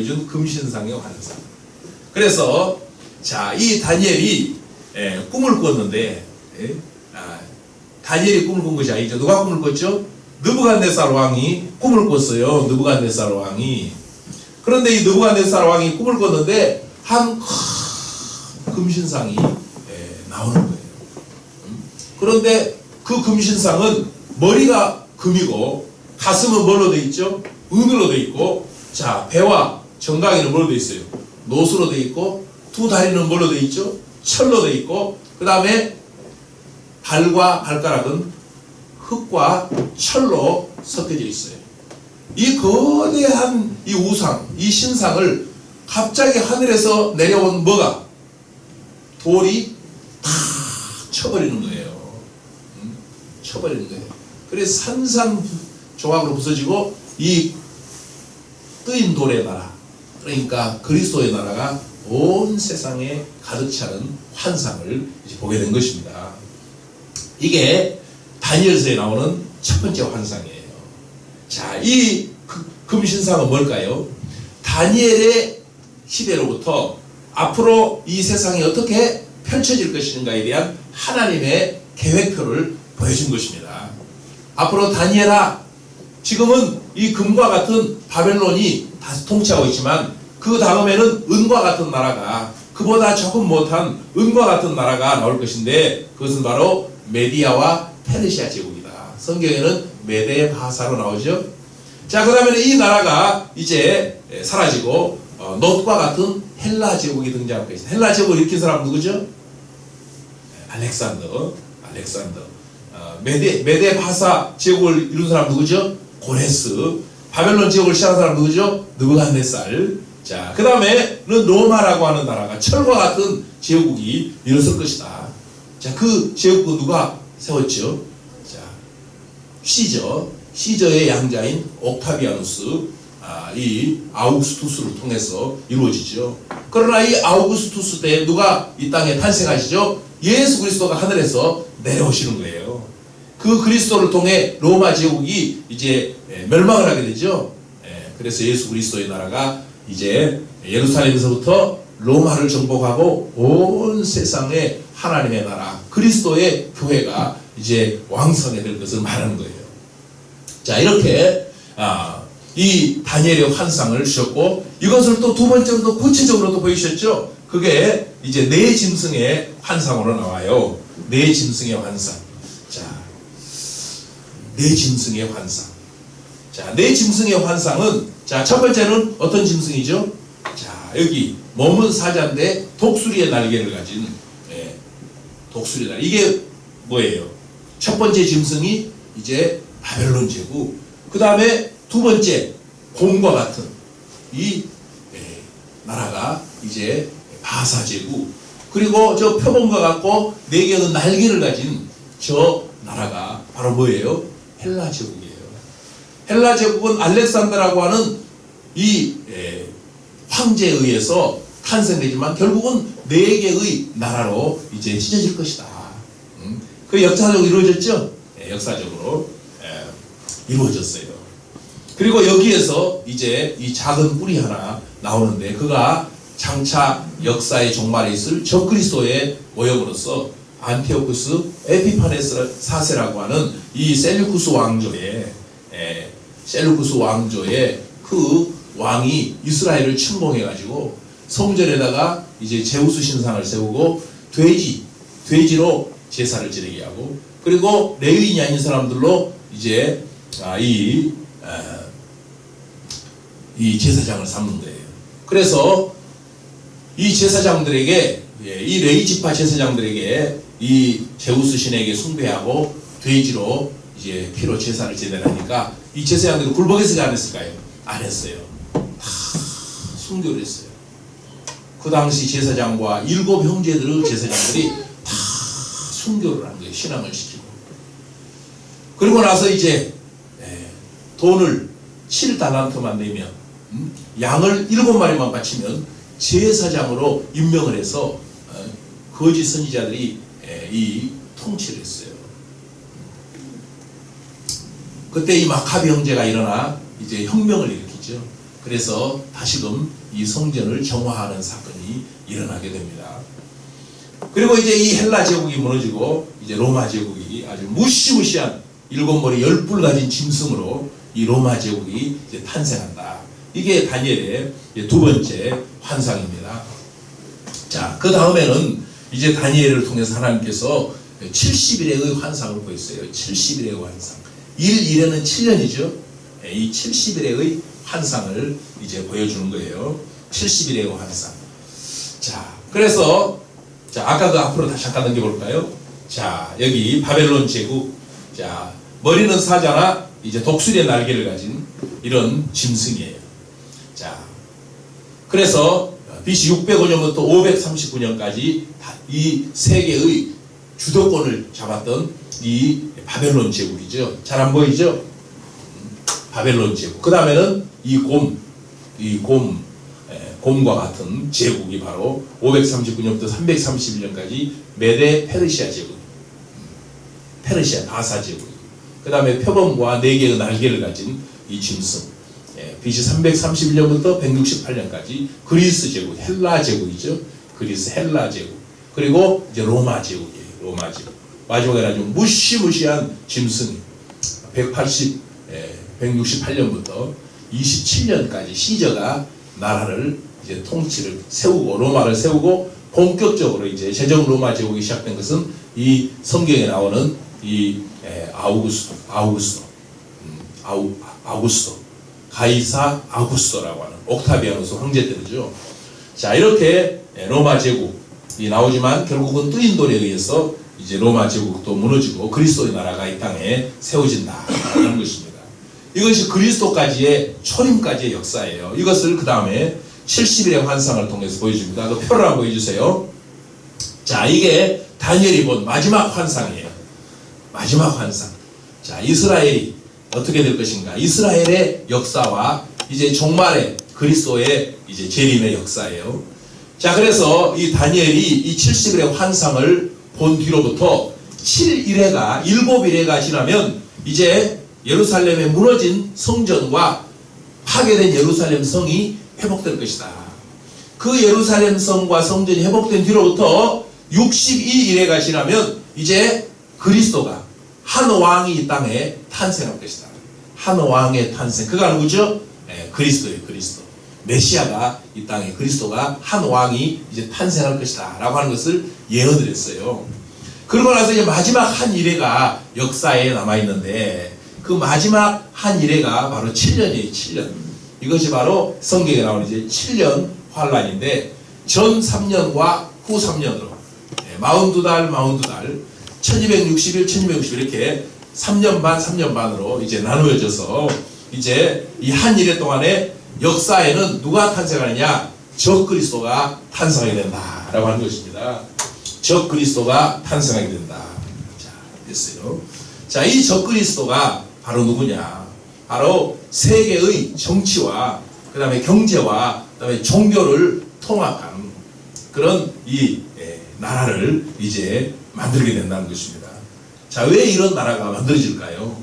보여준 금신상의 환상. 그래서 자, 이 다니엘이 꿈을 꿨는데 다니엘이 꿈을 꾼 것이 아니죠. 누가 꿈을 꿨죠? 느부갓네살 왕이 꿈을 꿨어요. 느부갓네살 왕이. 그런데 이 느부갓네살 왕이 꿈을 꿨는데 한 금신상이 나오는 거예요. 그런데 그 금신상은 머리가 금이고 가슴은 뭘로 돼 있죠? 은으로 돼 있고, 자, 배와 정강이는 뭘로 돼 있어요? 노수로 돼 있고, 두 다리는 뭘로 돼 있죠? 철로 돼 있고, 그 다음에 발과 발가락은 흙과 철로 섞여져 있어요. 이 거대한 이 우상, 이 신상을 갑자기 하늘에서 내려온 뭐가? 돌이 다 쳐버리는 거예요. 쳐버리는 거예요. 그래서 산산조각으로 부서지고 이 뜨인 돌의 나라, 그러니까 그리스도의 나라가 온 세상에 가득 차는 환상을 이제 보게 된 것입니다. 이게 다니엘서에 나오는 첫 번째 환상이에요. 자, 이 금신상은 뭘까요? 다니엘의 시대로부터 앞으로 이 세상이 어떻게 펼쳐질 것인가에 대한 하나님의 계획표를 보여준 것입니다. 앞으로 다니엘아, 지금은 이 금과 같은 바벨론이 다시 통치하고 있지만 그 다음에는 은과 같은 나라가, 그보다 조금 못한 은과 같은 나라가 나올 것인데 그것은 바로 메디아와 페르시아 제국이다. 성경에는 메데 바사로 나오죠. 자, 그 다음에 이 나라가 이제 사라지고 놋과 같은 헬라 제국이 등장할 것이다. 헬라 제국을 일으킨 사람 누구죠? 알렉산더. 메데 바사 제국을 이룬 사람 누구죠? 고레스. 바벨론 제국을 시작한 사람 누구죠? 느부갓네살. 자, 그 다음에는 로마라고 하는 나라가 철과 같은 제국이 일어설 것이다. 자, 그 제국은 누가 세웠죠? 자, 시저의 양자인 옥타비아누스, 이 아우구스투스를 통해서 이루어지죠. 그러나 이 아우구스투스 때 누가 이 땅에 탄생하시죠? 예수 그리스도가 하늘에서 내려오시는 거예요. 그 그리스도를 통해 로마 제국이 이제 멸망을 하게 되죠. 그래서 예수 그리스도의 나라가 이제 예루살렘에서부터 로마를 정복하고 온 세상에 하나님의 나라, 그리스도의 교회가 이제 왕성해 될 것을 말하는 거예요. 자, 이렇게 이 다니엘의 환상을 주셨고, 이것을 또 두 번째로도 구체적으로도 보여주셨죠. 그게 이제 네 짐승의 환상으로 나와요. 네 짐승의 환상. 자, 네 짐승의 환상. 자, 네 짐승의 환상은, 자, 첫 번째는 어떤 짐승이죠? 자, 여기 몸은 사자인데 독수리의 날개를 가진, 독수리 날개. 이게 뭐예요? 첫 번째 짐승이 이제 바벨론 제국. 그 다음에 두 번째 곰과 같은 이 나라가 이제 바사 제국. 그리고 저 표범과 같고 네 개의 날개를 가진 저 나라가 바로 뭐예요? 헬라 제국이에요. 헬라 제국은 알렉산더라고 하는 이 황제에 의해서 탄생되지만 결국은 네 개의 나라로 이제 찢어질 것이다. 그 역사적으로 이루어졌죠? 역사적으로 이루어졌어요. 그리고 여기에서 이제 이 작은 뿔이 하나 나오는데, 그가 장차 역사의 종말에 있을 적그리스도의 모형으로서 안티오쿠스 에피파네스 4세라고 하는 이 셀루쿠스 왕조의 그 왕이 이스라엘을 침공해가지고 성전에다가 이제 제우스 신상을 세우고 돼지로 제사를 지내게 하고, 그리고 레위인이 아닌 사람들로 이제 이 제사장을 삼는 거예요. 그래서 이 제사장들에게, 이 레위 지파 제사장들에게 이 제우스 신에게 숭배하고 돼지로 이제 피로 제사를 지내라니까 이 제사장들이 굴복했을까요? 안 했을까요? 안 했어요. 다 순교를 했어요. 그 당시 제사장과 7 형제들의 제사장들이 다 순교를 한 거예요. 신앙을 시키고. 그리고 나서 이제 돈을 7달란트만 내면, 양을 7마리만 바치면 제사장으로 임명을 해서 거짓 선지자들이 이 통치를 했어요. 그때 이 마카비 형제가 일어나 이제 혁명을 일으키죠. 그래서 다시금 이 성전을 정화하는 사건이 일어나게 됩니다. 그리고 이제 이 헬라 제국이 무너지고 이제 로마 제국이 아주 무시무시한 7머리 10뿔 가진 짐승으로 이 로마 제국이 이제 탄생한다. 이게 다니엘의 두 번째 환상입니다. 자, 그 다음에는 이제 다니엘을 통해서 하나님께서 70일의 환상을 보였어요. 70일의 환상. 1일에는 7년이죠. 이 70일의 환상을 이제 보여주는 거예요. 70일의 환상. 자, 그래서 자, 아까 그 앞으로 다시 잠깐 넘겨볼까요? 자, 여기 바벨론 제국. 자, 머리는 사자나 이제 독수리의 날개를 가진 이런 짐승이에요. 자, 그래서 BC 605년부터 539년까지 이 세계의 주도권을 잡았던 이 바벨론 제국이죠. 잘 안 보이죠? 바벨론 제국. 그 다음에는 곰과 같은 제국이 바로 539년부터 331년까지 메데 페르시아 제국. 페르시아 바사 제국. 그 다음에 표범과 4개의 날개를 가진 이 짐승. BC 331년부터 168년까지 그리스 제국, 헬라 제국이죠. 그리스 헬라 제국. 그리고 이제 로마 제국이에요. 로마 제국. 마지막에 아주 무시무시한 짐승. 168년부터 27년까지 시저가 나라를 이제 통치를 세우고 로마를 세우고 본격적으로 이제 제정 로마 제국이 시작된 것은 이 성경에 나오는 이 아우구스토 가이사 아우구스토라고 하는 옥타비아누스 황제 때죠. 자, 이렇게 로마 제국이 나오지만 결국은 뜨인돌에 의해서 이제 로마 제국도 무너지고 그리스도의 나라가 이 땅에 세워진다라는 것입니다. 이것이 그리스도까지의 초림까지의 역사예요. 이것을 그 다음에 70일의 환상을 통해서 보여줍니다. 그 표를 한번 보여주세요. 자, 이게 다니엘이 본 마지막 환상이에요. 마지막 환상. 자, 이스라엘이 어떻게 될 것인가? 이스라엘의 역사와 이제 종말의 그리스도의 이제 재림의 역사예요. 자, 그래서 이 다니엘이 이 70일의 환상을 본 뒤로부터 7일회가 지나면 이제 예루살렘에 무너진 성전과 파괴된 예루살렘 성이 회복될 것이다. 그 예루살렘 성과 성전이 회복된 뒤로부터 62일회가 지나면 이제 그리스도가 한 왕이 이 땅에 탄생할 것이다. 한 왕의 탄생. 그가 누구죠? 그리스도예요. 그리스도. 메시아가 이 땅에 그리스도가 한 왕이 이제 탄생할 것이다 라고 하는 것을 예언을 했어요. 그러고 나서 이제 마지막 한 일회가 역사에 남아있는데 그 마지막 한 일회가 바로 7년이에요. 7년. 이것이 바로 성경에 나오는 이제 7년 환란인데 전 3년과 후 3년으로 42달 1260일 1260일 이렇게 3년 반으로 이제 나누어져서 이제 이 한 일회 동안에 역사에는 누가 탄생하느냐? 적그리스도가 탄생하게 된다라고 하는 것입니다. 적그리스도가 탄생하게 된다. 자, 됐어요. 자, 이 적그리스도가 바로 누구냐? 바로 세계의 정치와 그 다음에 경제와 그 다음에 종교를 통합한 그런 이 나라를 이제 만들게 된다는 것입니다. 자, 왜 이런 나라가 만들어질까요?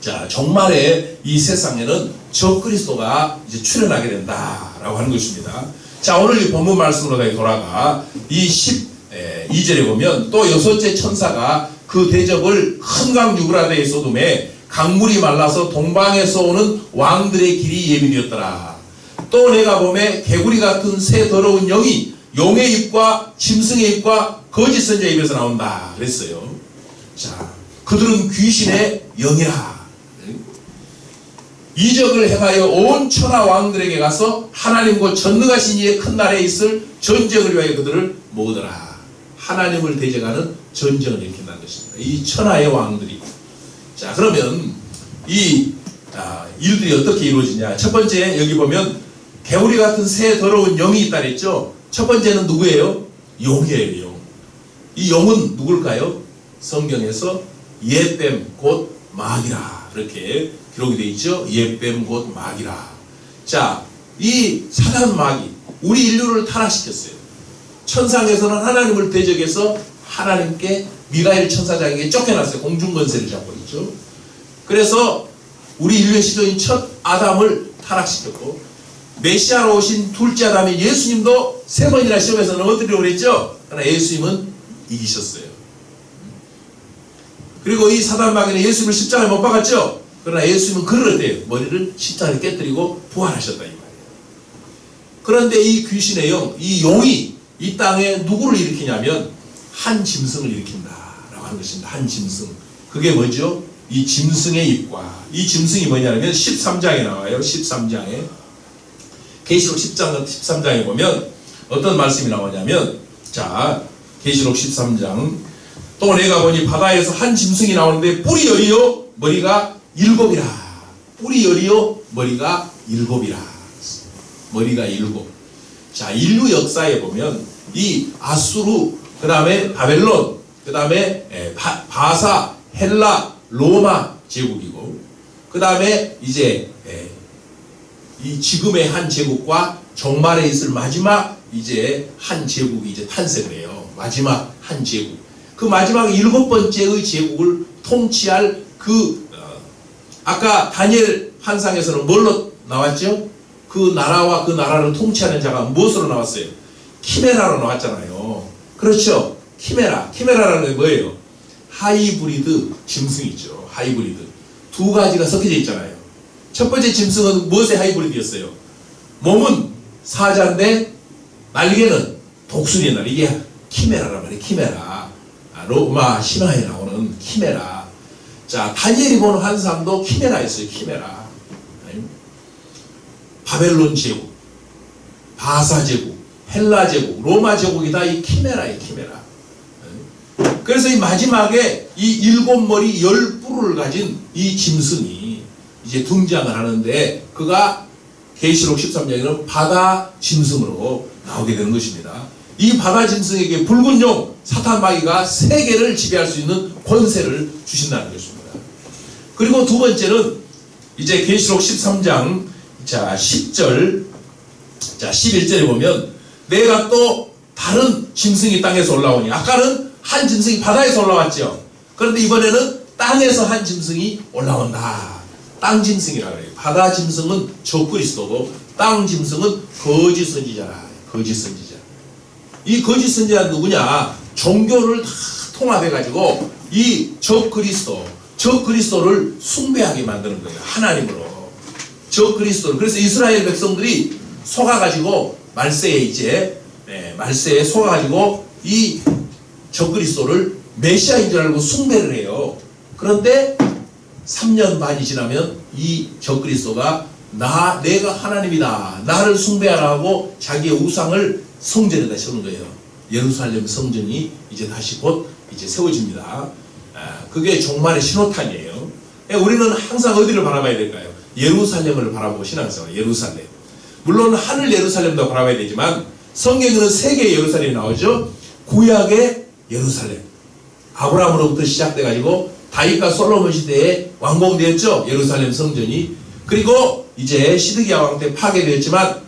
자, 종말에 이 세상에는 적그리스도가 이제 출현하게 된다라고 하는 것입니다. 자, 오늘 이 본문 말씀으로 돌아가 이 12절에 보면 또 여섯째 천사가 그 대적을 큰 강 유브라데에 쏟음에 강물이 말라서 동방에서 오는 왕들의 길이 예비되었더라. 또 내가 보매 개구리 같은 새 더러운 영이 용의 입과 짐승의 입과 거짓 선지자의 입에서 나온다 그랬어요. 자, 그들은 귀신의 영이라. 이적을 행하여 온 천하 왕들에게 가서 하나님 곧 전능하신 이의 큰 날에 있을 전쟁을 위하여 그들을 모으더라. 하나님을 대적하는 전쟁을 일으킨다는 것입니다. 이 천하의 왕들이. 자, 그러면 이 일들이 어떻게 이루어지냐? 첫 번째 여기 보면 개구리 같은 새 더러운 영이 있다 그랬죠. 첫 번째는 누구예요? 용이에요. 용. 이 용은 누굴까요? 성경에서 옛뱀 곧 마귀라 이렇게 기록이 되어 있죠. 옛뱀 곧 마귀라. 자, 이 사단 마귀 우리 인류를 타락시켰어요. 천상에서는 하나님을 대적해서 하나님께 미가엘 천사장에게 쫓겨났어요. 공중권세를 잡고 있죠. 그래서 우리 인류의 시조인 첫 아담을 타락시켰고, 메시아로 오신 둘째 아담인 예수님도 3번이나 시험에서 넘어뜨리려고 그랬죠. 그러나 예수님은 이기셨어요. 그리고 이 사단 마귀는 예수님을 십자가에 못 박았죠. 그러나 예수님은 그러대요. 머리를 십자가에 깨뜨리고 부활하셨다 이 말이에요. 그런데 이 귀신의 영, 이 용이 이 땅에 누구를 일으키냐면 한 짐승을 일으킨다라고 하는 것입니다. 한 짐승. 그게 뭐죠? 이 짐승의 입과, 이 짐승이 뭐냐면 13장에 나와요. 13장에 계시록 13장에 보면 어떤 말씀이 나오냐면, 자, 계시록 13장, 또 내가 보니 바다에서 한 짐승이 나오는데 뿔이 열이요 머리가 7이라. 뿔이 열이요 머리가 7이라. 머리가 7. 자, 인류 역사에 보면 이 아수르, 그 다음에 바벨론, 그 다음에 바사, 헬라, 로마 제국이고, 그 다음에 이제 이 지금의 한 제국과 종말에 있을 마지막 이제 한 제국이 이제 탄생을 해요. 마지막 한 제국. 그 마지막 7번째의 제국을 통치할 아까 다니엘 환상에서는 뭘로 나왔죠? 그 나라와 그 나라를 통치하는 자가 무엇으로 나왔어요? 키메라로 나왔잖아요. 그렇죠? 키메라라는 게 뭐예요? 하이브리드 짐승이죠. 하이브리드. 두 가지가 섞여져 있잖아요. 첫 번째 짐승은 무엇의 하이브리드였어요? 몸은 사자인데 날개는 독수리의 날. 이게 키메라란 말이에요. 키메라. 로마 신화에 나오는 키메라. 자, 다니엘이 보는 환상도 키메라였어요. 키메라. 바벨론 제국, 바사 제국, 헬라 제국, 로마 제국이 다 이 키메라예요. 키메라. 그래서 이 마지막에 이 7머리 10뿔을 가진 이 짐승이 이제 등장을 하는데, 그가 계시록 13장에는 바다 짐승으로 나오게 되는 것입니다. 이 바다 짐승에게 붉은 용 사탄 마귀가 세계를 지배할 수 있는 권세를 주신다는 것입니다. 그리고 두 번째는 이제 계시록 13장 자 10절 자 11절에 보면, 내가 또 다른 짐승이 땅에서 올라오니, 아까는 한 짐승이 바다에서 올라왔죠. 그런데 이번에는 땅에서 한 짐승이 올라온다. 땅 짐승이라고 그래요. 바다 짐승은 적그리스도고, 땅 짐승은 거짓 선지자라. 거짓 선지자. 이 거짓 선지자는 누구냐? 종교를 다 통합해가지고 이 적그리스도를 숭배하게 만드는 거예요. 하나님으로. 적그리스도를. 그래서 이스라엘 백성들이 속아가지고 말세에 속아가지고 이 적그리스도를 메시아인 줄 알고 숭배를 해요. 그런데 3년 반이 지나면 이 적그리스도가 내가 하나님이다, 나를 숭배하라고 자기의 우상을 성전에다 세우는 거예요. 예루살렘 성전이 이제 다시 곧 이제 세워집니다. 그게 종말의 신호탄이에요. 우리는 항상 어디를 바라봐야 될까요? 예루살렘을 바라보고 신앙생활. 예루살렘. 물론 하늘 예루살렘도 바라봐야 되지만 성경에는 세계의 예루살렘이 나오죠. 구약의 예루살렘. 아브라함으로부터 시작돼가지고 다윗과 솔로몬 시대에 완공되었죠. 예루살렘 성전이. 그리고 이제 시드기야 왕 때 파괴되었지만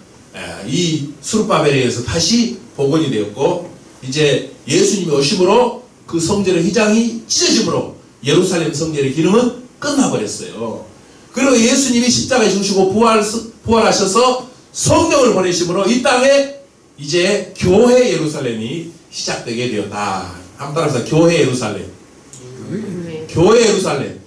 이 수르바벨에 의해서 다시 복원이 되었고, 이제 예수님이 오심으로 그 성전의 휘장이 찢어짐으로 예루살렘 성전의 기능은 끝나버렸어요. 그리고 예수님이 십자가에 죽으시고 부활하셔서 성령을 보내심으로 이 땅에 이제 교회 예루살렘이 시작되게 되었다. 한번 따라서 교회 예루살렘. 교회 예루살렘.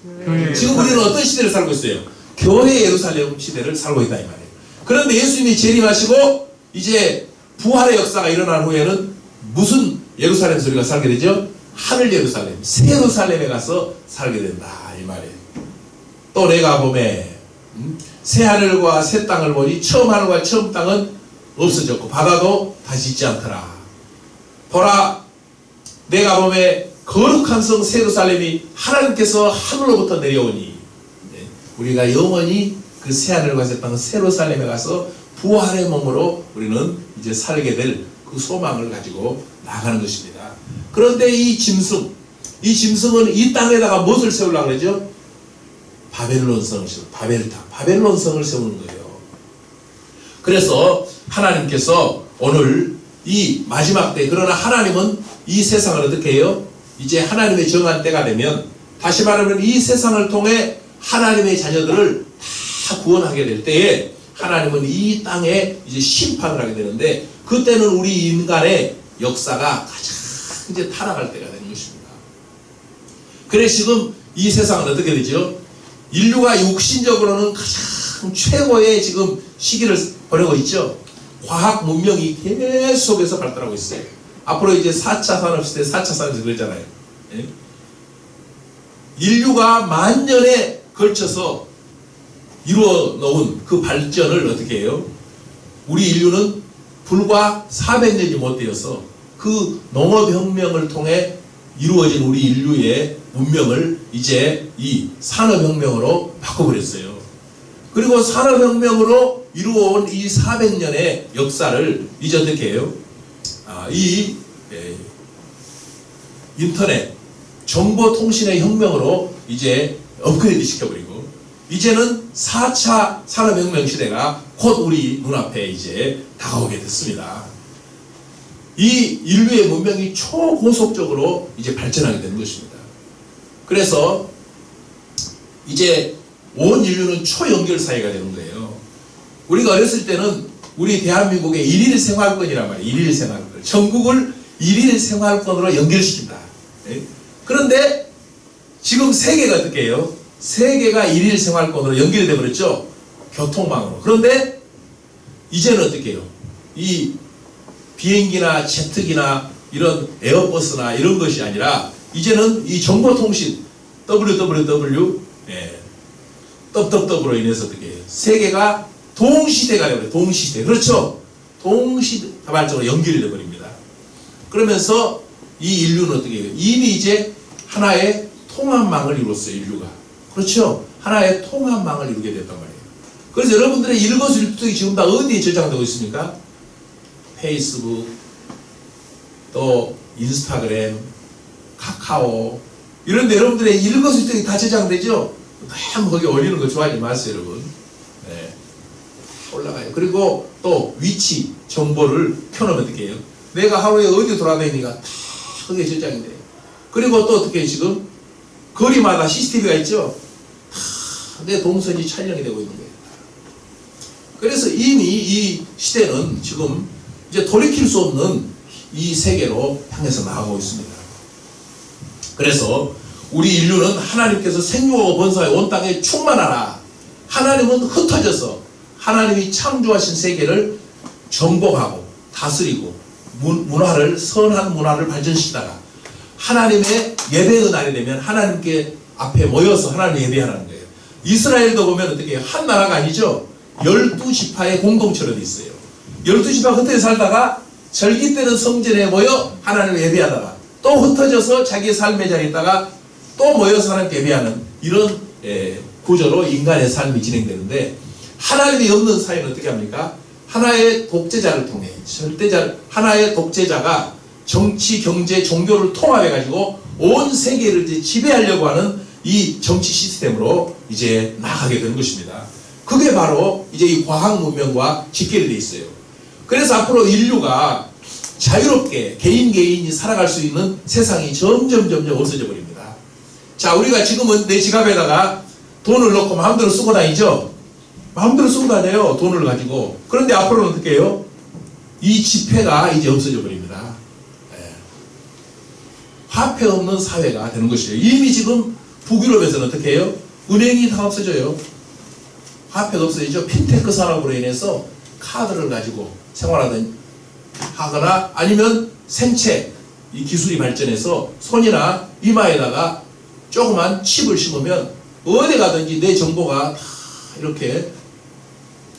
지금 우리는 어떤 시대를 살고 있어요? 교회 예루살렘 시대를 살고 있다 이 말이에요. 그런데 예수님이 재림하시고 이제 부활의 역사가 일어난 후에는 무슨 예루살렘에서 우리가 살게 되죠? 하늘 예루살렘, 새 예루살렘에 가서 살게 된다 이 말이에요. 또 내가 보매 새 하늘과 새 땅을 보니 처음 하늘과 처음 땅은 없어졌고 바다도 다시 있지 않더라. 보라, 내가 보매 거룩한 성 새 예루살렘이 하나님께서 하늘로부터 내려오니, 우리가 영원히 그 새 하늘과 새 땅 새 예루살렘에 가서 부활의 몸으로 우리는 이제 살게 될 그 소망을 가지고 나가는 것입니다. 그런데 이 짐승은 이 땅에다가 무엇을 세우려고 그러죠? 바벨론성을 바벨론성을 세우는 거예요. 그래서 하나님께서 오늘 이 마지막 때, 그러나 하나님은 이 세상을 어떻게 해요? 이제 하나님의 정한 때가 되면, 다시 말하면 이 세상을 통해 하나님의 자녀들을 다 구원하게 될 때에 하나님은 이 땅에 이제 심판을 하게 되는데, 그때는 우리 인간의 역사가 가장 이제 타락할 때가 되는 것입니다. 그래서 지금 이 세상은 어떻게 되죠? 인류가 육신적으로는 가장 최고의 지금 시기를 보내고 있죠. 과학 문명이 계속해서 발달하고 있어요. 앞으로 이제 4차 산업시대, 4차 산업시대 그랬잖아요. 예? 인류가 만년에 걸쳐서 이루어 놓은 그 발전을 어떻게 해요? 우리 인류는 불과 400년이 못 되어서 그 농업혁명을 통해 이루어진 우리 인류의 문명을 이제 이 산업혁명으로 바꿔버렸어요. 그리고 산업혁명으로 이루어온 이 400년의 역사를 이제 어떻게 해요? 인터넷, 정보통신의 혁명으로 이제 업그레이드 시켜버리고, 이제는 4차 산업혁명 시대가 곧 우리 눈앞에 이제 다가오게 됐습니다. 이 인류의 문명이 초고속적으로 이제 발전하게 되는 것입니다. 그래서 이제 온 인류는 초연결 사회가 되는 거예요. 우리가 어렸을 때는 우리 대한민국의 일일 생활권이란 말이에요. 일일 생활권. 전국을 일일 생활권으로 연결시킨다. 그런데 지금 세계가 어떻게 해요? 세계가 일일 생활권으로 연결이 되어버렸죠. 교통망으로. 그런데 이제는 어떻게 해요? 이 비행기나 제트기나 이런 에어버스나 이런 것이 아니라 이제는 이 정보통신 WWW WWW로 인해서 어떻게 해요? 세계가 동시대가 되어버려요. 동시대. 그렇죠? 동시다발적으로 연결이 되어버립니다. 그러면서 이 인류는 어떻게 해요? 이미 이제 하나의 통합망을 이뤘어요. 인류가. 그렇죠? 하나의 통합망을 이루게 됐단 말이에요. 그래서 여러분들의 일거수일투족이 지금 다 어디에 저장되고 있습니까? 페이스북, 또 인스타그램, 카카오, 이런데 여러분들의 일거수일투족이 다 저장되죠? 너무 거기 올리는 거 좋아하지 마세요, 여러분. 네. 올라가요. 그리고 또 위치 정보를 켜놓으면 어떻게 해요? 내가 하루에 어디 돌아다니니까 다 거기에 저장이 돼요. 그리고 또 어떻게 해요? 지금 거리마다 CCTV가 있죠? 다 내 동선이 촬영이 되고 있는 거예요. 그래서 이미 이 시대는 지금 이제 돌이킬 수 없는 이 세계로 향해서 나아가고 있습니다. 그래서 우리 인류는 하나님께서 생육하고 번성하여 온 땅에 충만하라. 하나님은 흩어져서 하나님이 창조하신 세계를 정복하고 다스리고 문화를, 선한 문화를 발전시키다가 하나님의 예배의 날이 되면 하나님께 앞에 모여서 하나님 예배하는 거예요. 이스라엘도 보면 어떻게 해요? 한 나라가 아니죠. 12지파의 공동체로 돼 있어요. 12지파가 흩어져 살다가 절기 때는 성전에 모여 하나님을 예배하다가 또 흩어져서 자기의 삶의 자리에 있다가 또 모여서 하나님께 예배하는 이런 구조로 인간의 삶이 진행되는데, 하나님이 없는 사회는 어떻게 합니까? 하나의 독재자를 통해 하나의 독재자가 정치, 경제, 종교를 통합해가지고 온 세계를 이제 지배하려고 하는 이 정치 시스템으로 이제 나가게 되는 것입니다. 그게 바로 이제 이 과학 문명과 직결되어 있어요. 그래서 앞으로 인류가 자유롭게 개인이 살아갈 수 있는 세상이 점점 없어져 버립니다. 자, 우리가 지금은 내 지갑에다가 돈을 넣고 마음대로 쓰고 다니죠? 마음대로 쓰고 다녀요. 돈을 가지고. 그런데 앞으로는 어떻게 해요? 이 지폐가 이제 없어져 버립니다. 화폐 없는 사회가 되는 것이에요. 이미 지금 북유럽에서는 어떻게 해요? 은행이 다 없어져요. 화폐가 없어지죠. 핀테크 산업으로 인해서 카드를 가지고 생활하거나 아니면 생체, 이 기술이 발전해서 손이나 이마에다가 조그만 칩을 심으면 어디 가든지 내 정보가 다 이렇게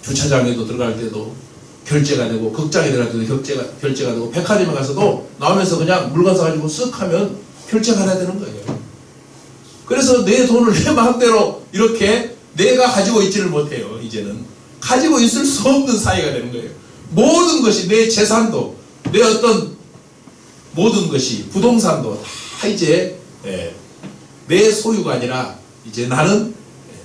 주차장에도 들어갈 때도 결제가 되고, 극장에 들어갈 때도 결제가 되고, 백화점에 가서도 나오면서 그냥 물건 사가지고 쓱 하면 결제가 해야 되는 거예요. 그래서 내 돈을 내 마음대로 이렇게 내가 가지고 있지를 못해요. 이제는 가지고 있을 수 없는 사회가 되는 거예요. 모든 것이, 내 재산도, 내 어떤 모든 것이, 부동산도 다 이제 내 소유가 아니라 이제 나는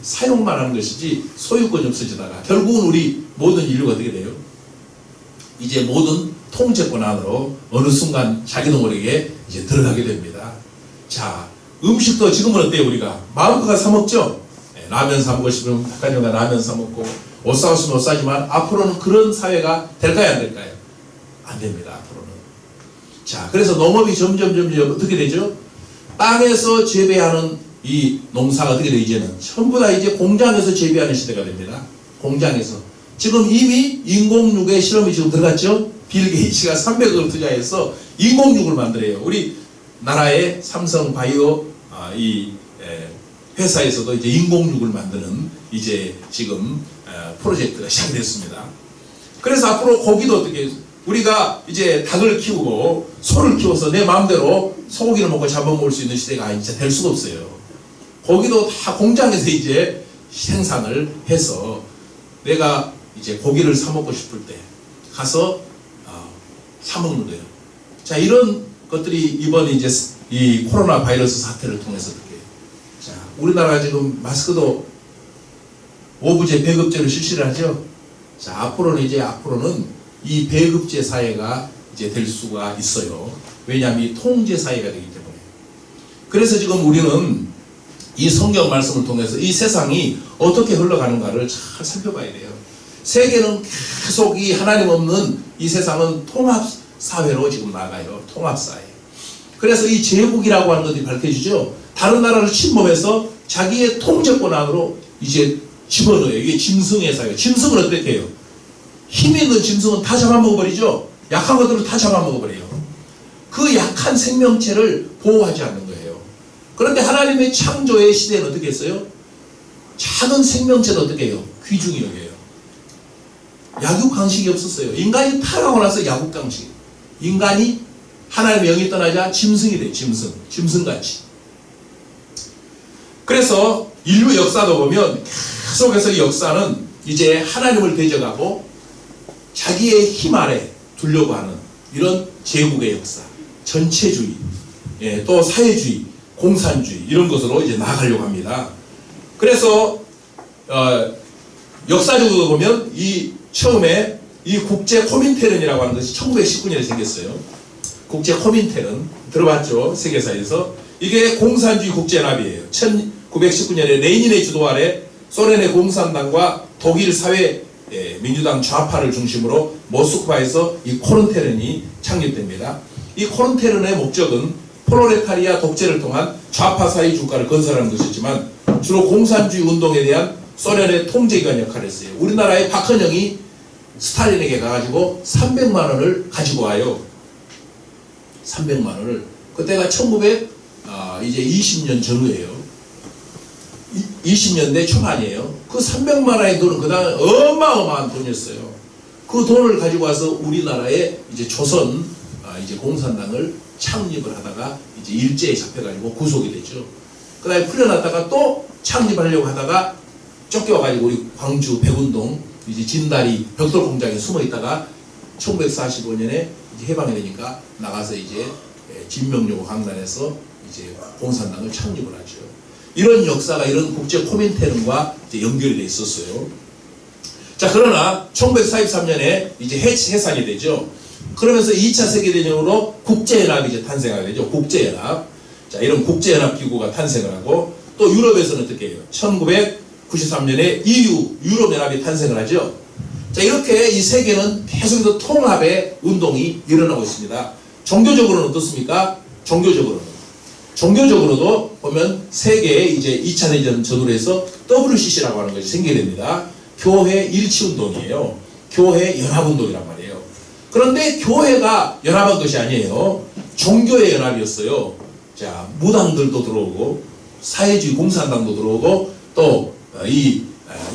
사용만 하는 것이지 소유권이 없어지다가 결국은 우리 모든 인류가 어떻게 돼요? 이제 모든 통제권 안으로 어느 순간 자기 동물에게 이제 들어가게 됩니다. 자, 음식도 지금은 어때요? 우리가 마음껏 사 먹죠? 라면 사 먹고 싶으면 백화점 가 라면 사 먹고, 옷 사왔으면 옷 사지만 앞으로는 그런 사회가 될까요, 안 될까요? 안 됩니다, 앞으로는. 자, 그래서 농업이 점점 어떻게 되죠? 땅에서 재배하는 이 농사가 어떻게 돼요? 이제는 전부 다 이제 공장에서 재배하는 시대가 됩니다. 공장에서. 지금 이미 인공육의 실험이 지금 들어갔죠? 빌 게이츠가 300억을 투자해서 인공육을 만들어요. 우리 나라의 삼성 바이오 이 회사에서도 이제 인공육을 만드는 이제 지금 프로젝트가 시작됐습니다. 그래서 앞으로 고기도 어떻게 우리가 이제 닭을 키우고 소를 키워서 내 마음대로 소고기를 먹고 잡아먹을 수 있는 시대가 이제 될 수가 없어요. 고기도 다 공장에서 이제 생산을 해서 내가 이제 고기를 사 먹고 싶을 때 가서 사 먹는 거예요. 자, 이런 것들이 이번 이제 이 코로나 바이러스 사태를 통해서 어떻게 해요? 자, 우리나라가 지금 마스크도 오부제 배급제를 실시를 하죠. 자, 앞으로는 이 배급제 사회가 이제 될 수가 있어요. 왜냐하면 이 통제 사회가 되기 때문에. 그래서 지금 우리는 이 성경 말씀을 통해서 이 세상이 어떻게 흘러가는가를 잘 살펴봐야 돼요. 세계는 계속 이 하나님 없는 이 세상은 통합사회로 지금 나가요. 통합사회. 그래서 이 제국이라고 하는 것이 밝혀지죠. 다른 나라를 침범해서 자기의 통제권 안으로 이제 집어넣어요. 이게 짐승의 사회. 짐승은 어떻게 해요? 힘 있는 짐승은 다 잡아먹어버리죠. 약한 것들은 다 잡아먹어버려요. 그 약한 생명체를 보호하지 않는 거예요. 그런데 하나님의 창조의 시대는 어떻게 했어요? 작은 생명체도 어떻게 해요? 귀중히 여겨요. 약육강식이 없었어요. 인간이 타락하고 나서 약육강식. 인간이 하나님의 영이 떠나자 짐승이 돼요. 짐승같이. 그래서 인류 역사도 보면 계속해서 역사는 이제 하나님을 대적하고 자기의 힘 아래 두려고 하는 이런 제국의 역사, 전체주의, 또 사회주의, 공산주의 이런 것으로 이제 나아가려고 합니다. 그래서 역사적으로 보면 이 처음에 이 국제 코민테른이라고 하는 것이 1919년에 생겼어요. 국제 코민테른 들어봤죠? 세계사에서. 이게 공산주의 국제연합이에요. 1919년에 레닌의 주도 아래 소련의 공산당과 독일 사회 민주당 좌파를 중심으로 모스크바에서 이 코민테른이 창립됩니다. 이 코민테른의 목적은 프롤레타리아 독재를 통한 좌파 사회 국가를 건설하는 것이지만 주로 공산주의 운동에 대한 소련의 통제기관 역할을 했어요. 우리나라의 박헌영이 스탈린에게 가가지고 300만 원을 가지고 와요. 300만 원을. 그때가 20년 전후예요. 20년대 초반이에요. 그 300만 원의 돈은 그 다음에 어마어마한 돈이었어요. 그 돈을 가지고 와서 우리나라의 이제 조선 이제 공산당을 창립을 하다가 이제 일제에 잡혀가지고 구속이 되죠. 그 다음에 풀려났다가 또 창립하려고 하다가 쫓겨와가지고 우리 광주 백운동 이제 진다리 벽돌 공장에 숨어 있다가 1945년에 이제 해방이 되니까 나가서 이제 진명여고 강단에서 이제 공산당을 창립을 하죠. 이런 역사가 이런 국제 코민테른과 이제 연결이 돼 있었어요. 자, 그러나 1943년에 이제 해산이 되죠. 그러면서 2차 세계대전으로 국제연합이 이제 탄생하게 되죠. 국제연합. 자, 이런 국제연합기구가 탄생을 하고 또 유럽에서는 어떻게 해요? 1993년에 EU, 유럽연합이 탄생을 하죠. 자, 이렇게 이 세계는 계속해서 통합의 운동이 일어나고 있습니다. 종교적으로는 어떻습니까? 종교적으로도 보면 세계의 이제 2차 대전 전후로 해서 WCC라고 하는 것이 생기게 됩니다. 교회 일치운동이에요. 교회 연합운동이란 말이에요. 그런데 교회가 연합한 것이 아니에요. 종교의 연합이었어요. 자, 무당들도 들어오고 사회주의 공산당도 들어오고 또 이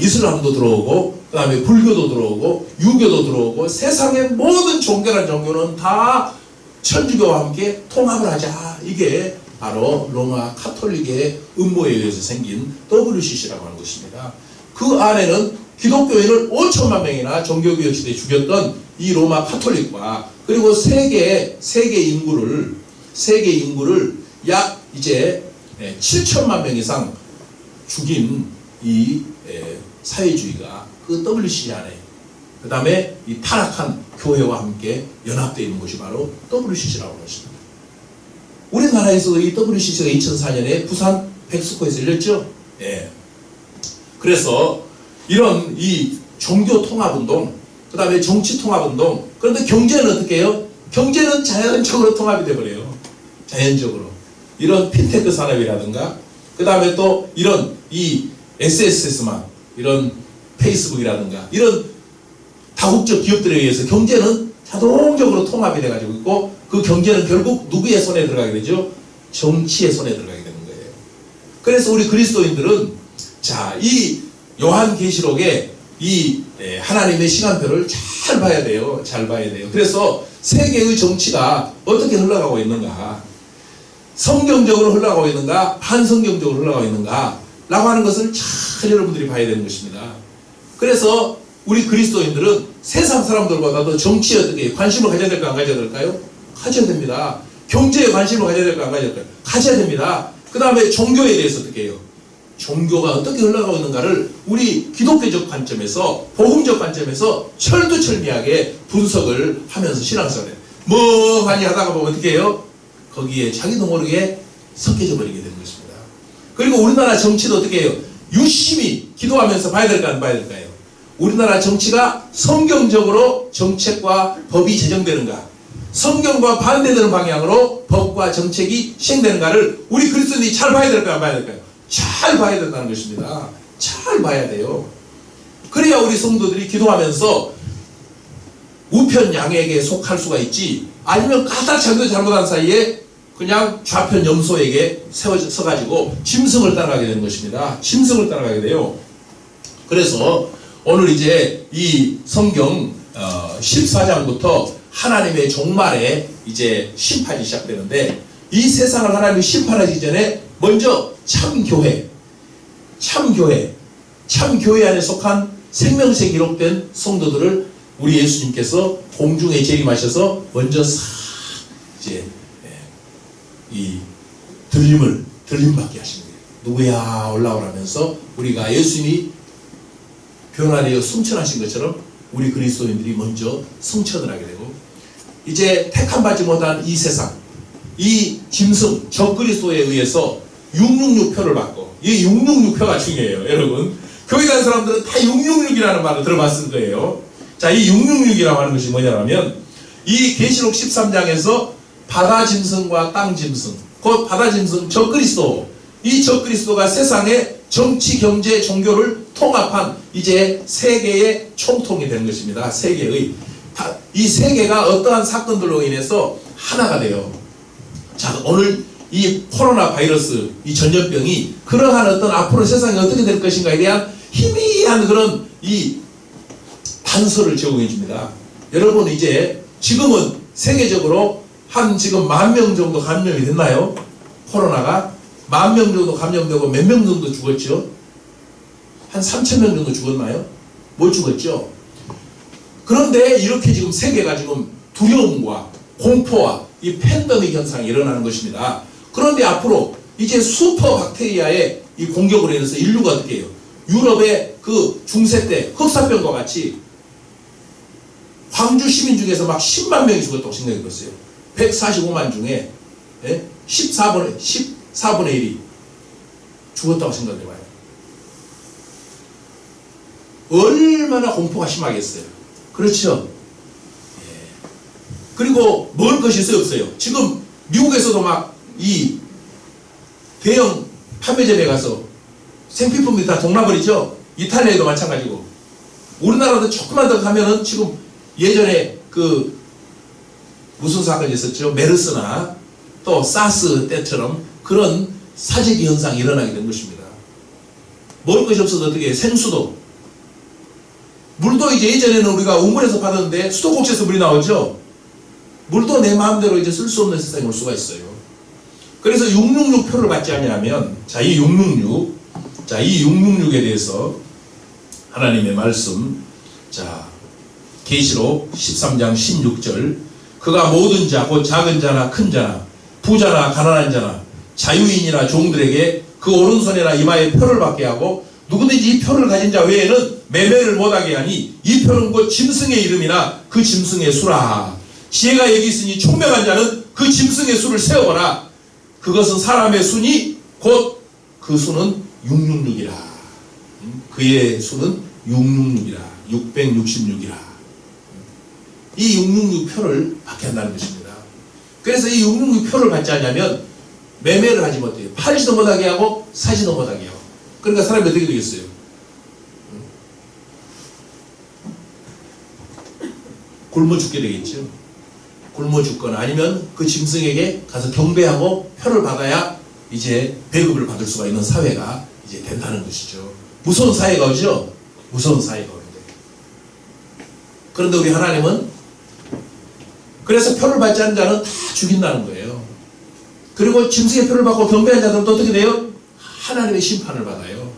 이슬람도 들어오고 그 다음에 불교도 들어오고 유교도 들어오고 세상의 모든 종교란 종교는 다 천주교와 함께 통합을 하자. 이게 바로 로마 카톨릭의 음모에 의해서 생긴 WCC라고 하는 것입니다. 그 안에는 기독교인을 5천만 명이나 종교개혁 시대에 죽였던 이 로마 카톨릭과 그리고 세계 인구를 약 이제 7천만 명 이상 죽인 이 사회주의가 그 WCC 안에 그 다음에 이 타락한 교회와 함께 연합되어 있는 것이 바로 WCC라고 하는 것입니다. 우리나라에서도 이 WCC가 2004년에 부산 백스코에서 열렸죠. 예. 그래서 이런 이 종교 통합운동, 그 다음에 정치 통합운동. 그런데 경제는 어떻게 해요? 경제는 자연적으로 통합이 돼버려요. 자연적으로. 이런 핀테크 산업이라든가, 그 다음에 또 이런 이 SSS만, 이런 페이스북이라든가, 이런 다국적 기업들에 의해서 경제는 자동적으로 통합이 돼가지고 있고, 그 경제는 결국 누구의 손에 들어가게 되죠? 정치의 손에 들어가게 되는 거예요. 그래서 우리 그리스도인들은 자, 이 요한계시록에 이 하나님의 시간표를 잘 봐야 돼요. 잘 봐야 돼요. 그래서 세계의 정치가 어떻게 흘러가고 있는가, 성경적으로 흘러가고 있는가, 반성경적으로 흘러가고 있는가 라고 하는 것을 잘 여러분들이 봐야 되는 것입니다. 그래서 우리 그리스도인들은 세상 사람들보다도 정치에 어떻게 관심을 가져야 될까, 안 가져야 될까요? 가져야 됩니다. 경제에 관심을 가져야 될까, 안 가져야 될까요? 가져야 됩니다. 그 다음에 종교에 대해서 어떻게 해요? 종교가 어떻게 흘러가고 있는가를 우리 기독교적 관점에서, 복음적 관점에서 철두철미하게 분석을 하면서 신앙생활을 멍하니 하다가 보면 어떻게 해요? 거기에 자기도 모르게 섞여져 버리게 되는 것입니다. 그리고 우리나라 정치도 어떻게 해요? 유심히 기도하면서 봐야 될까, 안 봐야 될까요? 우리나라 정치가 성경적으로 정책과 법이 제정되는가, 성경과 반대되는 방향으로 법과 정책이 시행되는가를 우리 그리스도인이 잘 봐야 될까요, 안 봐야 될까요? 잘 봐야 된다는 것입니다. 잘 봐야 돼요. 그래야 우리 성도들이 기도하면서 우편 양에게 속할 수가 있지, 아니면 까딱 자기도 잘못한 사이에 그냥 좌편 염소에게 서가지고 짐승을 따라가게 되는 것입니다. 짐승을 따라가게 돼요. 그래서 오늘 이제 이 성경 14장부터 하나님의 종말에 이제 심판이 시작되는데, 이 세상을 하나님이 심판하기 전에 먼저 참교회 안에 속한 생명체 기록된 성도들을 우리 예수님께서 공중에 재림하셔서 먼저 싹 이제 이 들림받게 하신 거예요. 누구야 올라오라면서 우리가 예수님이 변화되어 승천하신 것처럼 우리 그리스도인들이 먼저 승천을 하게 되고, 이제 택함받지 못한 이 세상, 이 짐승 적그리스도에 의해서 666표를 받고, 이 666표가 중요해요. 여러분, 교회 다니는 사람들은 다 666이라는 말을 들어봤을 거예요. 자, 이 666이라고 하는 것이 뭐냐면, 이 계시록 13장에서 바다 짐승과 땅 짐승, 곧 바다 짐승 적그리스도, 이 적그리스도가 세상의 정치, 경제, 종교를 통합한 이제 세계의 총통이 되는 것입니다. 세계의. 이 세계가 어떠한 사건들로 인해서 하나가 돼요. 자, 오늘 이 코로나 바이러스, 이 전염병이 그러한 어떤 앞으로 세상이 어떻게 될 것인가에 대한 희미한 그런 이 단서를 제공해 줍니다. 여러분, 이제 지금은 세계적으로 한 지금 10,000명 정도 감염이 됐나요? 코로나가 10,000명 정도 감염되고 몇 명 정도 죽었죠? 한 3,000명 정도 죽었나요? 못 죽었죠? 그런데 이렇게 지금 세계가 지금 두려움과 공포와 이 팬데믹 현상이 일어나는 것입니다. 그런데 앞으로 이제 슈퍼 박테리아의 이 공격으로 인해서 인류가 어떻게 해요? 유럽의 그 중세 때 흑사병과 같이 광주 시민 중에서 막 10만 명이 죽었다고 생각해 봤어요. 145만 중에 14분의 1이 죽었다고 생각해봐요. 얼마나 공포가 심하겠어요. 그렇죠? 그리고 먹을 것이 없어요. 지금 미국에서도 막 이 대형 판매점에 가서 생필품이 다 동나버리죠? 이탈리아에도 마찬가지고. 우리나라도 조금만 더 가면은 지금 예전에 그 무슨 사건이 있었죠? 메르스나 또 사스 때처럼 그런 사재기 현상이 일어나게 된 것입니다. 먹을 것이 없어서 어떻게 해요? 생수도. 물도 이제 예전에는 우리가 우물에서 받았는데 수도꼭지에서 물이 나오죠? 물도 내 마음대로 이제 쓸 수 없는 세상이 올 수가 있어요. 그래서 666표를 받지 않냐면, 자, 이 666에 대해서 하나님의 말씀, 자, 계시록 13장 16절, 그가 모든 자, 곧 작은 자나 큰 자나 부자나 가난한 자나 자유인이나 종들에게 그 오른손이나 이마에 표를 받게 하고, 누구든지 이 표를 가진 자 외에는 매매를 못하게 하니, 이 표는 곧 짐승의 이름이나 그 짐승의 수라. 지혜가 여기 있으니 총명한 자는 그 짐승의 수를 세어보라. 그것은 사람의 수니 곧 그 수는 666이라. 그의 수는 666이라 666이라 이 666표를 받게 한다는 것입니다. 그래서 이 666표를 받지 않냐면 매매를 하지 못해요. 팔지도 못하게 하고 사지도 못하게 하고. 그러니까 사람이 어떻게 되겠어요? 굶어 죽게 되겠죠. 굶어 죽거나 아니면 그 짐승에게 가서 경배하고 표를 받아야 이제 배급을 받을 수가 있는 사회가 이제 된다는 것이죠. 무서운 사회가 오죠? 무서운 사회가 오는데. 그런데 우리 하나님은 그래서 표를 받지 않는 자는 다 죽인다는 거예요. 그리고 짐승의 표를 받고 경배한 자들은 또 어떻게 돼요? 하나님의 심판을 받아요.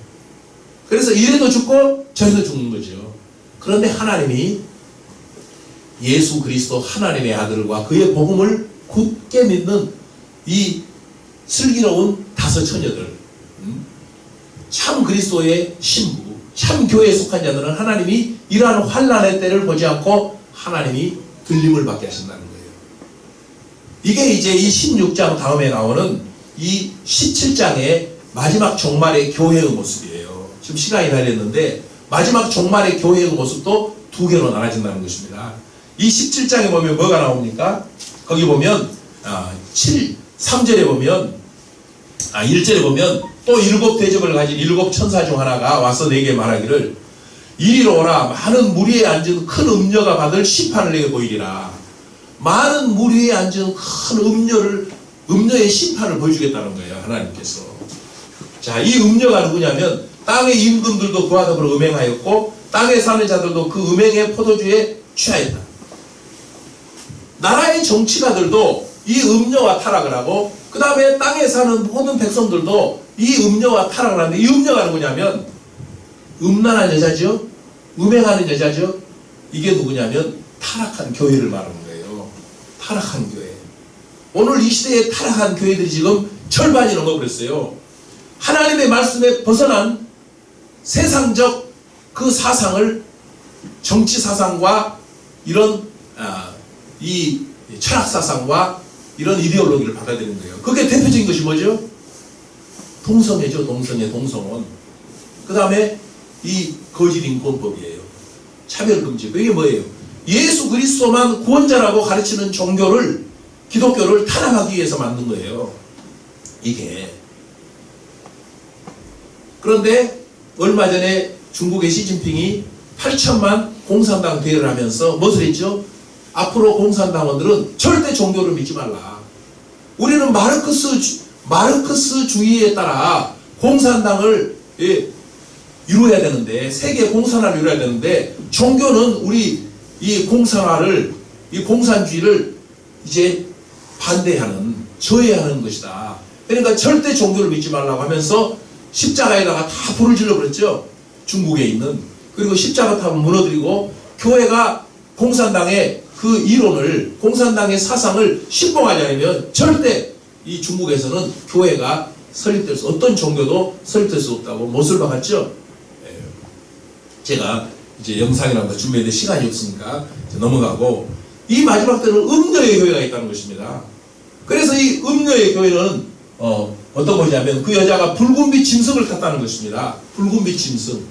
그래서 이래도 죽고 저래도 죽는 거죠. 그런데 하나님이 예수 그리스도 하나님의 아들과 그의 복음을 굳게 믿는 이 슬기로운 다섯 처녀들, 참 그리스도의 신부, 참 교회에 속한 자들은 하나님이 이러한 환난의 때를 보지 않고 하나님이 들림을 받게 하신다는 거예요. 이게 이제 이 16장 다음에 나오는 이 17장의 마지막 종말의 교회의 모습이에요. 지금 시간이 다 됐는데 마지막 종말의 교회의 모습도 두 개로 나눠진다는 것입니다. 이 17장에 보면 뭐가 나옵니까? 거기 보면 3절에 보면 1절에 보면 또 일곱 대접을 가진 일곱 천사 중 하나가 와서 내게 말하기를 이리로 오라. 많은 무리에 앉은 큰 음녀가 받을 심판을 내게 보이리라. 많은 무리에 앉은 큰 음녀의 심판을 보여주겠다는 거예요. 하나님께서. 자, 이 음녀가 누구냐면 땅의 임금들도 그와 더불어 음행하였고 땅에 사는 자들도 그 음행의 포도주에 취하였다. 나라의 정치가들도 이 음녀와 타락을 하고 그 다음에 땅에 사는 모든 백성들도 이 음녀와 타락을 하는데 이 음녀가 누구냐면 음란한 여자죠. 음행하는 여자죠. 이게 누구냐면 타락한 교회를 말하는 거예요. 타락한 교회. 오늘 이 시대에 타락한 교회들이 지금 절반이 넘어버렸어요. 하나님의 말씀에 벗어난 세상적 그 사상을 정치 사상과 이런 이 철학 사상과 이런 이데올로기를 받아들이는 거예요. 그게 대표적인 것이 뭐죠? 동성애죠. 동성애, 동성혼. 그 다음에 이 거짓 인권법이에요. 차별금지. 이게 뭐예요? 예수 그리스도만 구원자라고 가르치는 종교를, 기독교를 탄압하기 위해서 만든 거예요. 이게. 그런데 얼마 전에 중국의 시진핑이 8천만 공산당 대회를 하면서 무엇을 했죠? 앞으로 공산당원들은 절대 종교를 믿지 말라. 우리는 마르크스주의에 따라 공산당을 이루어야 되는데, 세계 공산화를 이루어야 되는데, 종교는 우리 이 공산화를, 이 공산주의를 이제 반대하는, 저해하는 것이다. 그러니까 절대 종교를 믿지 말라고 하면서 십자가에다가 다 불을 질러버렸죠. 중국에 있는. 그리고 십자가 탑을 무너뜨리고 교회가 공산당의 그 이론을, 공산당의 사상을 신봉하지 않으면 절대 이 중국에서는 교회가 설립될 수, 어떤 종교도 설립될 수 없다고 못을 박았죠. 제가 이제 영상이라고 준비했는데 시간이 없으니까 넘어가고, 이 마지막 때는 음녀의 교회가 있다는 것입니다. 그래서 이 음녀의 교회는 어떤 것이냐면 그 여자가 붉은빛 짐승을 탔다는 것입니다. 붉은빛 짐승.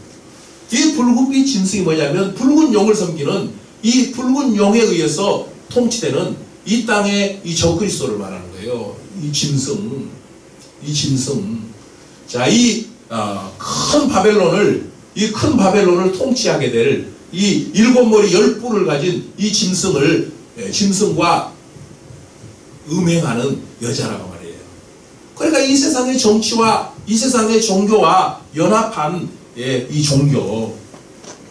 이 붉은빛 짐승이 뭐냐면 붉은 용을 섬기는 이 붉은 용에 의해서 통치되는 이 땅의 이 적그리스도를 말하는 거예요. 이 짐승. 자, 이 큰 바벨론을 통치하게 될 이 일곱 머리 열 뿔을 가진 이 짐승과 음행하는 여자라고 말이에요. 그러니까 이 세상의 정치와 이 세상의 종교와 연합한 이 종교,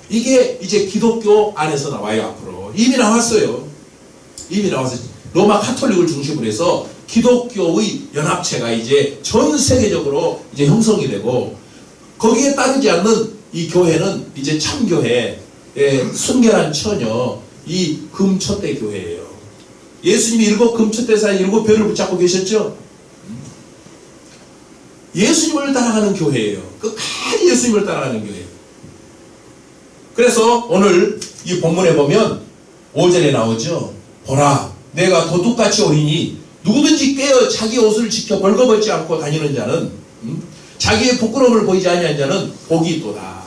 이게 이제 기독교 안에서 나와요. 앞으로 이미 나왔어요. 이미 나와서 로마 카톨릭을 중심으로 해서 기독교의 연합체가 이제 전 세계적으로 이제 형성이 되고, 거기에 따르지 않는 이 교회는 이제 참교회, 순결한 처녀, 이 금촛대 교회예요. 예수님이 일곱 금촛대 사이에 일곱 별을 붙잡고 계셨죠. 예수님을 따라가는 교회예요. 끝까지 예수님을 따라가는 교회. 그래서 오늘 이 본문에 보면 5절에 나오죠. 보라, 내가 도둑같이 오리니 누구든지 깨어 자기 옷을 지켜 벌거벗지 않고 다니는 자는, 자기의 부끄러움을 보이지 아니한 자는 복이 있도다.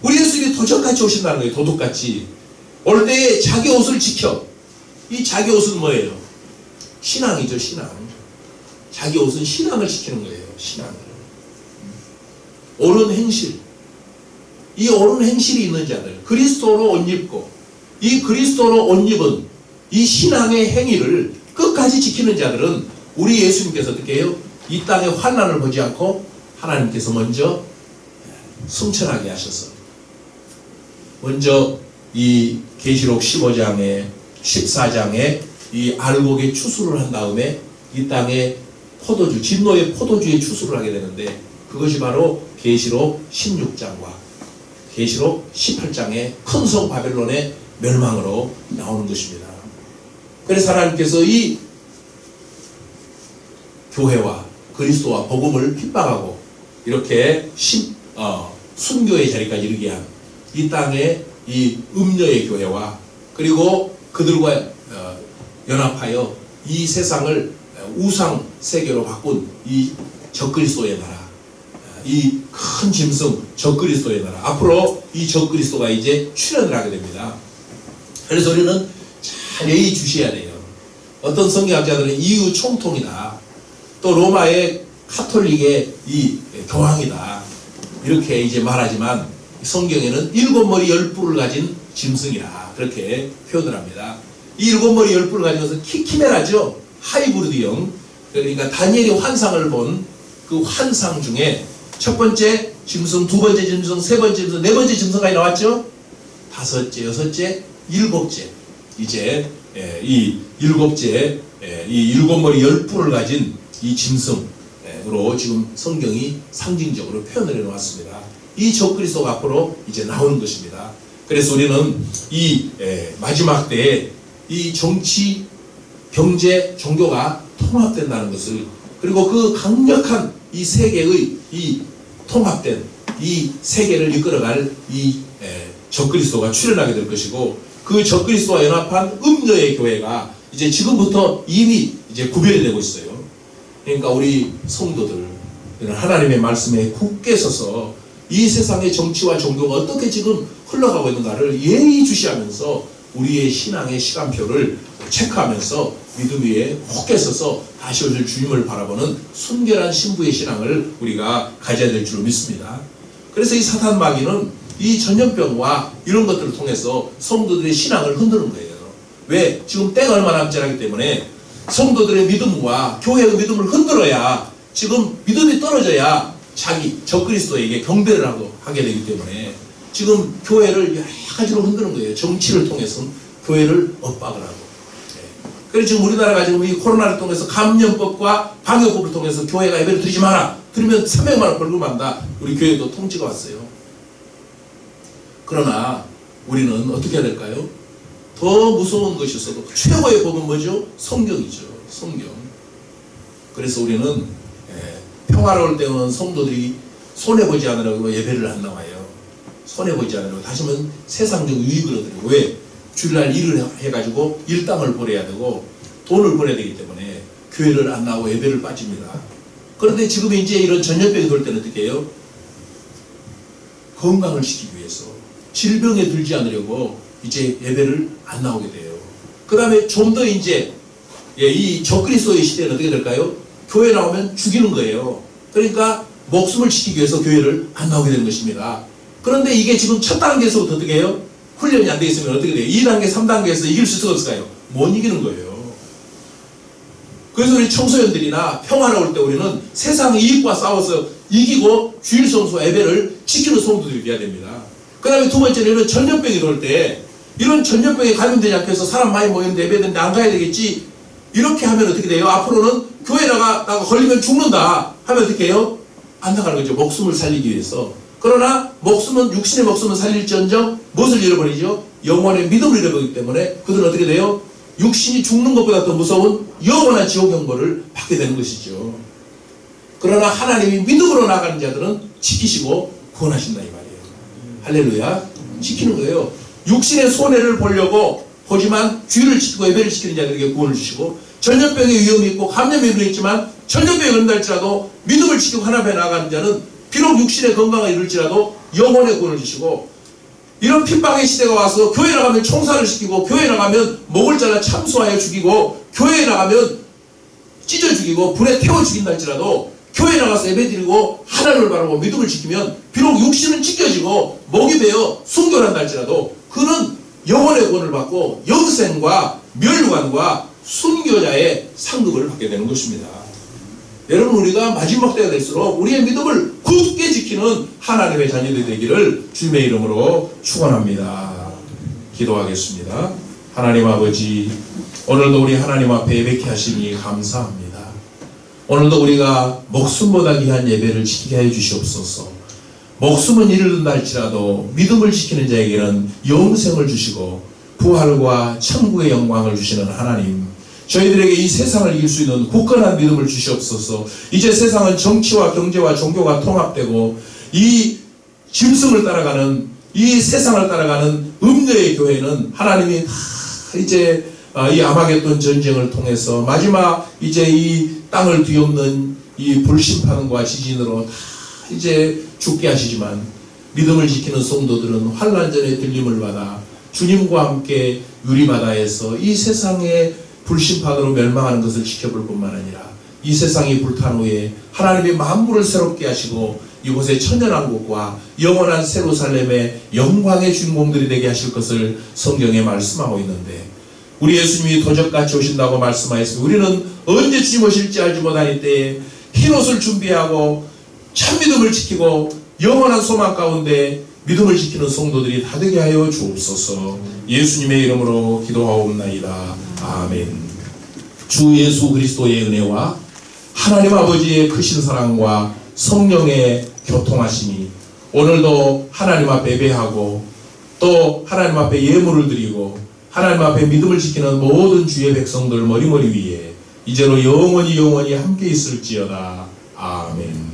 우리는 도적같이 오신다는 거예요. 도둑같이. 올 때에 자기 옷을 지켜. 이 자기 옷은 뭐예요? 신앙이죠. 신앙. 자기 옷은 신앙을 지키는 거예요. 신앙을. 옳은 행실. 이 옳은 행실이 있는 자들, 그리스도로 옷 입고 이 그리스도로 옷 입은 이 신앙의 행위를 끝까지 지키는 자들은 우리 예수님께서 어떻게 해요? 이 땅에 환난을 보지 않고 하나님께서 먼저 승천하게 하셔서 먼저 이 계시록 15장에 14장에 이 알곡의 추수를 한 다음에 이 땅에 포도주, 진노의 포도주의 추수를 하게 되는데 그것이 바로 계시록 16장과 계시록 18장의 큰 성 바벨론의 멸망으로 나오는 것입니다. 그래서 하나님께서 이 교회와 그리스도와 복음을 핍박하고 이렇게 순교의 자리까지 이르게 한 이 땅의 이 음녀의 교회와 그리고 그들과 연합하여 이 세상을 우상 세계로 바꾼 이 적그리스도의 나라, 이 큰 짐승 적그리스도의 나라, 앞으로 이 적그리스도가 이제 출현을 하게 됩니다. 그래서 우리는 잘 예의주시해야 돼요. 어떤 성경학자들은 이유 총통이다, 또 로마의 카톨릭의 이 교황이다, 이렇게 이제 말하지만 성경에는 7머리 10뿔을 가진 짐승이라 그렇게 표현을 합니다. 이 7머리 10뿔을 가진 것은 키메라죠. 하이브리드형. 그러니까 다니엘이 환상을 본 그 환상 중에 첫 번째 짐승, 두 번째 짐승, 세 번째 짐승, 네 번째 짐승까지 나왔죠. 다섯째, 여섯째, 일곱째. 이제 이 일곱째, 이 7머리 10뿔을 가진 이 짐승으로 지금 성경이 상징적으로 표현을 해놓았습니다. 이 적그리스도가 앞으로 이제 나오는 것입니다. 그래서 우리는 이 마지막 때에 이 정치, 경제, 종교가 통합된다는 것을, 그리고 그 강력한 이 세계의 이 통합된 이 세계를 이끌어갈 이 적그리스도가 출현하게 될 것이고, 그 적그리스도와 연합한 음녀의 교회가 이제 지금부터 이미 이제 구별이 되고 있어요. 그러니까 우리 성도들 하나님의 말씀에 굳게 서서 이 세상의 정치와 종교가 어떻게 지금 흘러가고 있는가를 예의주시하면서 우리의 신앙의 시간표를 체크하면서 믿음 위에 굳게 서서 다시 오실 주님을 바라보는 순결한 신부의 신앙을 우리가 가져야 될 줄 믿습니다. 그래서 이 사탄 마귀는 이 전염병과 이런 것들을 통해서 성도들의 신앙을 흔드는 거예요. 왜? 지금 때가 얼마 남지 않았기 때문에 성도들의 믿음과 교회의 믿음을 흔들어야, 지금 믿음이 떨어져야 자기 적그리스도에게 경배를 하게 되기 때문에 지금 교회를 여러 가지로 흔드는 거예요. 정치를 통해서 교회를 엇박을 하고. 그래서 지금 우리나라가 지금 이 코로나를 통해서 감염법과 방역법을 통해서 교회가 예배를 드리지 마라, 들으면 300만 원 벌금한다, 우리 교회도 통지가 왔어요. 그러나 우리는 어떻게 해야 될까요? 더 무서운 것이 있어도 최고의 법은 뭐죠? 성경이죠. 성경. 그래서 우리는 평화로울 때는 성도들이 손해보지 않으려고 예배를 안 나와요. 손해보지 않으려고. 다시 한번 세상적 유익을 얻으려고. 왜? 주일날 일을 해가지고 일당을 벌어야 되고 돈을 벌어야 되기 때문에 교회를 안 나오고 예배를 빠집니다. 그런데 지금 이제 이런 전염병이 돌 때는 어떻게 해요? 건강을 지키기 위해서, 질병에 들지 않으려고 이제 예배를 안 나오게 돼요. 그 다음에 좀 더 이제 이 적그리스도의 시대는 어떻게 될까요? 교회 나오면 죽이는 거예요. 그러니까 목숨을 지키기 위해서 교회를 안 나오게 되는 것입니다. 그런데 이게 지금 첫 단계에서부터 어떻게 해요? 훈련이 안 돼 있으면 어떻게 돼요? 2단계, 3단계에서 이길 수 있을까요? 못 이기는 거예요. 그래서 우리 청소년들이나 평화로울 때 우리는 세상 이익과 싸워서 이기고 주일 성수 예배를 지키는 성도들이 돼야 됩니다. 그 다음에 두 번째는 이런 전염병이 돌 때, 이런 전염병에 감염되지 않게 해서 사람 많이 모이는데 예배되는데 안 가야 되겠지, 이렇게 하면 어떻게 돼요? 앞으로는 교회 나가 걸리면 죽는다 하면 어떻게 해요? 안 나가는 거죠. 목숨을 살리기 위해서. 그러나 목숨은, 육신의 목숨은 살릴지언정 무엇을 잃어버리죠? 영원의 믿음을 잃어버리기 때문에 그들은 어떻게 돼요? 육신이 죽는 것보다 더 무서운 영원한 지옥 형벌을 받게 되는 것이죠. 그러나 하나님이 믿음으로 나가는 자들은 지키시고 구원하신다 이 말이에요. 할렐루야. 지키는 거예요. 육신의 손해를 보려고 보지만 주의를 지키고 예배를 지키는 자들에게 구원을 주시고, 전염병의 위험이 있고 감염의 위험이 있지만 전염병이 걸린다 할지라도 믿음을 지키고 하나님 앞에 나가는 자는 비록 육신의 건강을 잃을지라도 영혼의 구원을 주시고, 이런 핍박의 시대가 와서 교회 나가면 총살을 시키고, 교회 나가면 목을 잘라 참수하여 죽이고, 교회 나가면 찢어 죽이고 불에 태워 죽인다 할지라도 교회 나가서 예배드리고 하나님을 바라고 믿음을 지키면 비록 육신은 찢겨지고 목이 베어 순교한다 할지라도 그는 영혼의 구원을 받고 영생과 멸관과 순교자의 상급을 받게 되는 것입니다. 여러분, 우리가 마지막 때가 될수록 우리의 믿음을 굳게 지키는 하나님의 자녀들이 되기를 주님의 이름으로 축원합니다. 기도하겠습니다. 하나님 아버지, 오늘도 우리 하나님 앞에 예배케 하시니 감사합니다. 오늘도 우리가 목숨보다 귀한 예배를 지키게 해 주시옵소서. 목숨은 잃는다 할지라도 믿음을 지키는 자에게는 영생을 주시고 부활과 천국의 영광을 주시는 하나님, 저희들에게 이 세상을 이길 수 있는 굳건한 믿음을 주시옵소서. 이제 세상은 정치와 경제와 종교가 통합되고 이 짐승을 따라가는, 이 세상을 따라가는 음녀의 교회는 하나님이 다 이제 이 아마겟돈 전쟁을 통해서 마지막 이제 이 땅을 뒤엎는 이 불심판과 지진으로 다 이제 죽게 하시지만, 믿음을 지키는 성도들은 환난전에 들림을 받아 주님과 함께 유리바다에서 이 세상의 불심판으로 멸망하는 것을 지켜볼 뿐만 아니라 이 세상이 불탄 후에 하나님이 만물을 새롭게 하시고 이곳에 천연왕국과 영원한 세루살렘의 영광의 주인공들이 되게 하실 것을 성경에 말씀하고 있는데, 우리 예수님이 도적같이 오신다고 말씀하였으니 우리는 언제 주님 오실지 알지 못하니 때에 흰옷을 준비하고 참믿음을 지키고 영원한 소망 가운데 믿음을 지키는 성도들이 다 되게 하여 주옵소서. 예수님의 이름으로 기도하옵나이다. 아멘. 주 예수 그리스도의 은혜와 하나님 아버지의 크신 사랑과 성령의 교통하심이 오늘도 하나님 앞에 예배하고 또 하나님 앞에 예물을 드리고 하나님 앞에 믿음을 지키는 모든 주의 백성들 머리머리 위에 이제로 영원히 함께 있을지어다. 아멘.